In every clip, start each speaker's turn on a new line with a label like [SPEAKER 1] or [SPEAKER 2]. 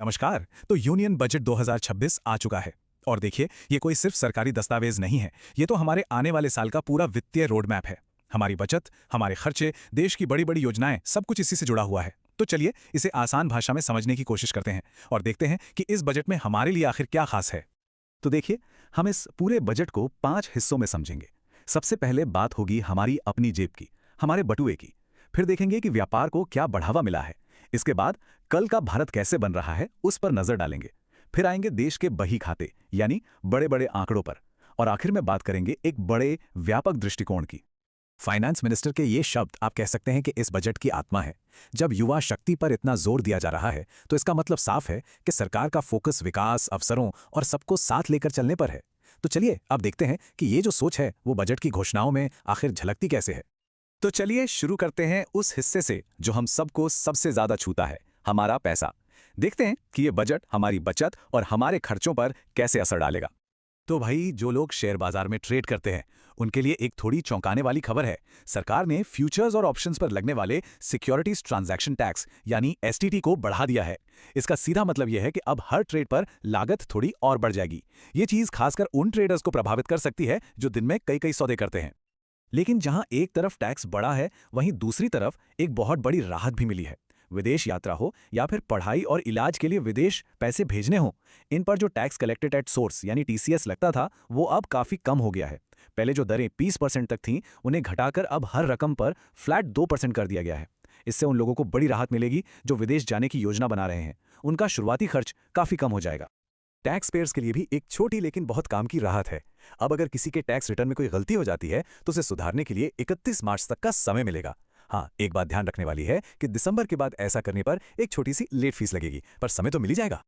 [SPEAKER 1] नमस्कार। तो union budget 2026 आ चुका है। और देखिए, ये कोई सिर्फ सरकारी दस्तावेज नहीं है। ये तो हमारे आने वाले साल का पूरा वित्तीय रोड मैप है। हमारी बचत, हमारे खर्चे, देश की बड़ी बड़ी योजनाएं, सब कुछ इसी से जुड़ा हुआ है। तो चलिए इसे आसान भाषा में समझने की कोशिश करते हैं और देखते हैं कि इस बजट में हमारे लिए आखिर क्या खास है।
[SPEAKER 2] तो देखिए, हम इस पूरे बजट को 5 हिस्सों में समझेंगे। सबसे पहले बात होगी हमारी अपनी जेब की, हमारे बटुए की। फिर देखेंगे कि व्यापार को क्या बढ़ावा मिला है। इसके बाद कल का भारत कैसे बन रहा है, उस पर नजर डालेंगे। फिर आएंगे देश के बही खाते, यानी बड़े बड़े आंकड़ों पर। और आखिर में बात करेंगे एक बड़े व्यापक दृष्टिकोण की।
[SPEAKER 1] फाइनेंस मिनिस्टर के ये शब्द आप कह सकते हैं कि इस बजट की आत्मा है। जब युवा शक्ति पर इतना जोर दिया जा रहा है तो इसका मतलब साफ है कि सरकार का फोकस विकास, अवसरों और सबको साथ लेकर चलने पर है। तो चलिए अब देखते हैं कि ये जो सोच है वो बजट की घोषणाओं में आखिर झलकती कैसे है।
[SPEAKER 2] तो चलिए शुरू करते हैं उस हिस्से से जो हम सबको सबसे ज्यादा छूता है, हमारा पैसा। देखते हैं कि ये बजट हमारी बचत और हमारे खर्चों पर कैसे असर डालेगा।
[SPEAKER 1] तो भाई, जो लोग शेयर बाजार में ट्रेड करते हैं उनके लिए एक थोड़ी चौंकाने वाली खबर है। सरकार ने फ्यूचर्स और ऑप्शंस पर लगने वाले सिक्योरिटीज ट्रांजैक्शन टैक्स यानी एसटीटी को बढ़ा दिया है। इसका सीधा मतलब यह है कि अब हर ट्रेड पर लागत थोड़ी और बढ़ जाएगी। ये चीज खासकर उन ट्रेडर्स को प्रभावित कर सकती है जो दिन में कई कई सौदे करते हैं। लेकिन जहां एक तरफ टैक्स बढ़ा है, वहीं दूसरी तरफ एक बहुत बड़ी राहत भी मिली है। विदेश यात्रा हो या फिर पढ़ाई और इलाज के लिए विदेश पैसे भेजने हो, इन पर जो टैक्स कलेक्टेड एट सोर्स यानी टीसीएस लगता था, वो अब काफी कम हो गया है। पहले जो दरें 20% तक थीं, उन्हें घटाकर अब हर रकम पर फ्लैट 2% कर दिया गया है। इससे उन लोगों को बड़ी राहत मिलेगी जो विदेश जाने की योजना बना रहे हैं। उनका शुरुआती खर्च काफी कम हो जाएगा।
[SPEAKER 2] टैक्स पेयर्स के लिए भी एक छोटी लेकिन बहुत काम की राहत है। अब अगर किसी के टैक्स रिटर्न में कोई गलती हो जाती है तो उसे सुधारने के लिए 31 मार्च तक का समय मिलेगा। हाँ, एक बात ध्यान रखने वाली है कि दिसंबर के बाद ऐसा करने पर एक छोटी सी लेट फीस लगेगी, पर समय तो मिल ही जाएगा।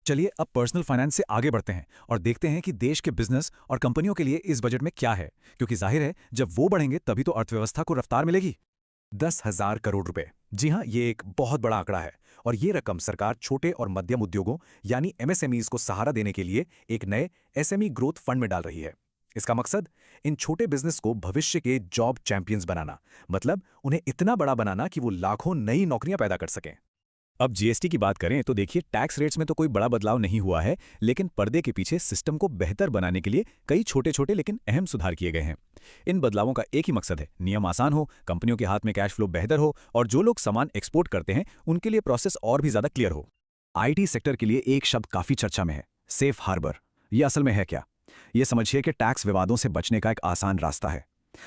[SPEAKER 1] चलिए अब पर्सनल फाइनेंस से आगे बढ़ते हैं और देखते हैं कि देश के बिजनेस और कंपनियों के लिए इस बजट में क्या है। क्योंकि जाहिर है, जब वो बढ़ेंगे तभी तो अर्थव्यवस्था को रफ्तार मिलेगी।
[SPEAKER 2] 10,000 करोड़ रुपए, जी हाँ, ये एक बहुत बड़ा आंकड़ा है। और ये रकम सरकार छोटे और मध्यम उद्योगों यानी एमएसएमईज को सहारा देने के लिए एक नए एसएमई ग्रोथ फंड में डाल रही है। इसका मकसद इन छोटे बिजनेस को भविष्य के जॉब चैंपियंस बनाना, मतलब उन्हें इतना बड़ा बनाना कि वो लाखों नई नौकरियां पैदा कर सकें।
[SPEAKER 1] अब जीएसटी की बात करें तो देखिए, टैक्स रेट्स में तो कोई बड़ा बदलाव नहीं हुआ है, लेकिन पर्दे के पीछे सिस्टम को बेहतर बनाने के लिए कई छोटे छोटे लेकिन अहम सुधार किए गए हैं। इन बदलावों का एक ही मकसद है, नियम आसान हो, कंपनियों के हाथ में कैश फ्लो बेहतर हो और जो लोग सामान एक्सपोर्ट करते हैं उनके लिए प्रोसेस और भी ज्यादा क्लियर हो।
[SPEAKER 2] आईटी सेक्टर के लिए एक शब्द काफी चर्चा में है, सेफ हार्बर। ये असल में है क्या? ये समझिए कि टैक्स विवादों से बचने का एक आसान रास्ता है।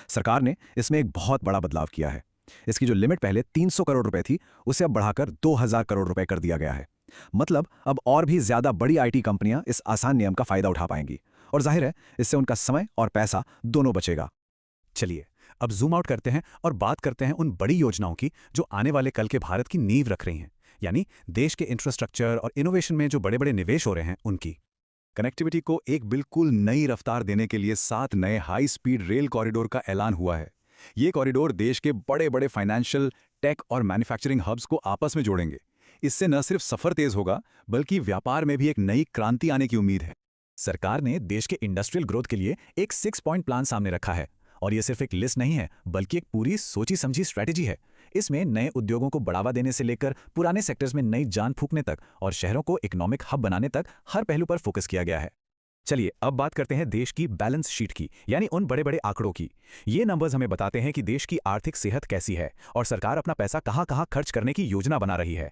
[SPEAKER 2] सरकार ने इसमें एक बहुत बड़ा बदलाव किया है। इसकी जो लिमिट पहले 300 करोड़ रुपए थी, उसे अब बढ़ाकर 2,000 करोड़ रुपए कर दिया गया है। मतलब अब और भी ज्यादा बड़ी आईटी कंपनियां इस आसान नियम का फायदा उठा पाएंगी। और जाहिर है, इससे उनका समय और पैसा दोनों बचेगा।
[SPEAKER 1] चलिए अब जूम आउट करते हैं और बात करते हैं उन बड़ी योजनाओं की जो आने वाले कल के भारत की नींव रख रही हैं। यानी देश के इंफ्रास्ट्रक्चर और इनोवेशन में जो बड़े बड़े निवेश हो रहे हैं उनकी।
[SPEAKER 2] कनेक्टिविटी को एक बिल्कुल नई रफ्तार देने के लिए 7 नए हाई स्पीड रेल कॉरिडोर का ऐलान हुआ है। ये कॉरिडोर देश के बड़े बड़े फाइनेंशियल, टेक और मैन्युफैक्चरिंग हब्स को आपस में जोड़ेंगे। इससे न सिर्फ सफर तेज होगा, बल्कि व्यापार में भी एक नई क्रांति आने की उम्मीद है।
[SPEAKER 1] सरकार ने देश के इंडस्ट्रियल ग्रोथ के लिए एक 6 पॉइंट प्लान सामने रखा है। और ये सिर्फ एक लिस्ट नहीं है, बल्कि एक पूरी सोची समझी स्ट्रैटेजी है। इसमें नए उद्योगों को बढ़ावा देने से लेकर पुराने सेक्टर्स में नई जान फूंकने तक और शहरों को इकोनॉमिक हब बनाने तक हर पहलू पर फोकस किया गया है। चलिए अब बात करते हैं देश की बैलेंस शीट की, यानी उन बड़े बड़े आंकड़ों की। ये नंबर्स हमें बताते हैं कि देश की आर्थिक सेहत कैसी है और सरकार अपना पैसा कहां कहां खर्च करने की योजना बना रही है।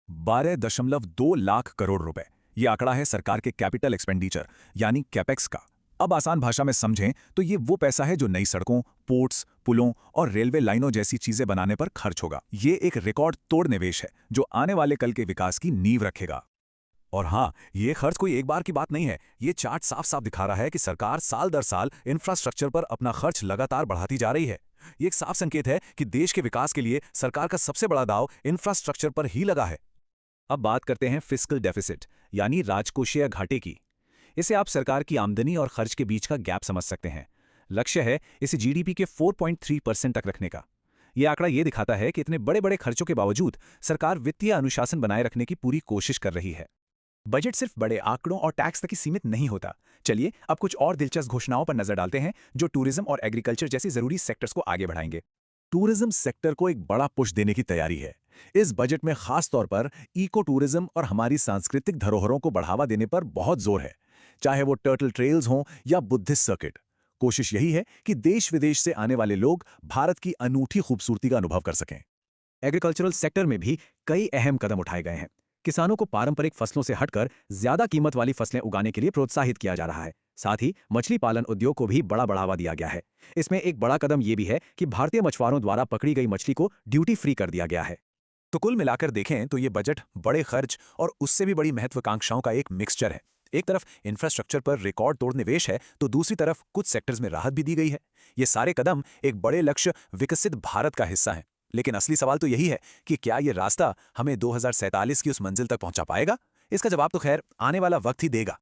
[SPEAKER 2] 12.2 लाख करोड़ रुपए, ये आंकड़ा है सरकार के कैपिटल एक्सपेंडिचर यानी कैपेक्स का। अब आसान भाषा में समझें तो ये वो पैसा है जो नई सड़कों, पोर्ट्स, पुलों और रेलवे लाइनों जैसी चीजें बनाने पर खर्च होगा। ये एक रिकॉर्ड तोड़ निवेश है जो आने वाले कल के विकास की नींव रखेगा। और हाँ, ये खर्च कोई एक बार की बात नहीं है। ये चार्ट साफ साफ दिखा रहा है कि सरकार साल दर साल इंफ्रास्ट्रक्चर पर अपना खर्च लगातार बढ़ाती जा रही है। ये एक साफ संकेत है कि देश के विकास के लिए सरकार का सबसे बड़ा दांव इंफ्रास्ट्रक्चर पर ही लगा है।
[SPEAKER 1] अब बात करते हैं फिस्कल डेफिसिट, यानी राजकोषीय घाटे की। इसे आप सरकार की आमदनी और खर्च के बीच का गैप समझ सकते हैं। लक्ष्य है इसे जीडीपी के 4.3% तक रखने का। यह आंकड़ा यह दिखाता है कि इतने बड़े बड़े खर्चों के बावजूद सरकार वित्तीय अनुशासन बनाए रखने की पूरी कोशिश कर रही है। बजट सिर्फ बड़े आंकड़ों और टैक्स तक ही सीमित नहीं होता। चलिए अब कुछ और दिलचस्प घोषणाओं पर नजर डालते हैं जो टूरिज्म और एग्रीकल्चर जैसी जरूरी सेक्टर्स को आगे बढ़ाएंगे।
[SPEAKER 2] टूरिज्म सेक्टर को एक बड़ा पुश देने की तैयारी है। इस बजट में खास तौर पर इको टूरिज्म और हमारी सांस्कृतिक धरोहरों को बढ़ावा देने पर बहुत जोर है, चाहे वो टर्टल ट्रेल्स हों या बुद्धिस्ट सर्किट। कोशिश यही है कि देश विदेश से आने वाले लोग भारत की अनूठी खूबसूरती का अनुभव कर सकें।
[SPEAKER 3] एग्रीकल्चरल सेक्टर में भी कई अहम कदम उठाए गए हैं। किसानों को पारंपरिक फसलों से हटकर ज्यादा कीमत वाली फसलें उगाने के लिए प्रोत्साहित किया जा रहा है। साथ ही मछली पालन उद्योग को भी बड़ा बढ़ावा दिया गया है। इसमें एक बड़ा कदम ये भी है कि भारतीय मछुआरों द्वारा पकड़ी गई मछली को ड्यूटी फ्री कर दिया गया है।
[SPEAKER 2] तो कुल मिलाकर देखें तो ये बजट बड़े खर्च और उससे भी बड़ी महत्वाकांक्षाओं का एक मिक्सचर है। एक तरफ इंफ्रास्ट्रक्चर पर रिकॉर्ड तोड़ निवेश है, तो दूसरी तरफ कुछ सेक्टर्स में राहत भी दी गई है। ये सारे कदम एक बड़े लक्ष्य विकसित भारत का हिस्सा हैं। लेकिन असली सवाल तो यही है कि क्या ये रास्ता हमें 2047 की उस मंजिल तक पहुंचा पाएगा? इसका जवाब तो खैर आने वाला वक्त ही देगा।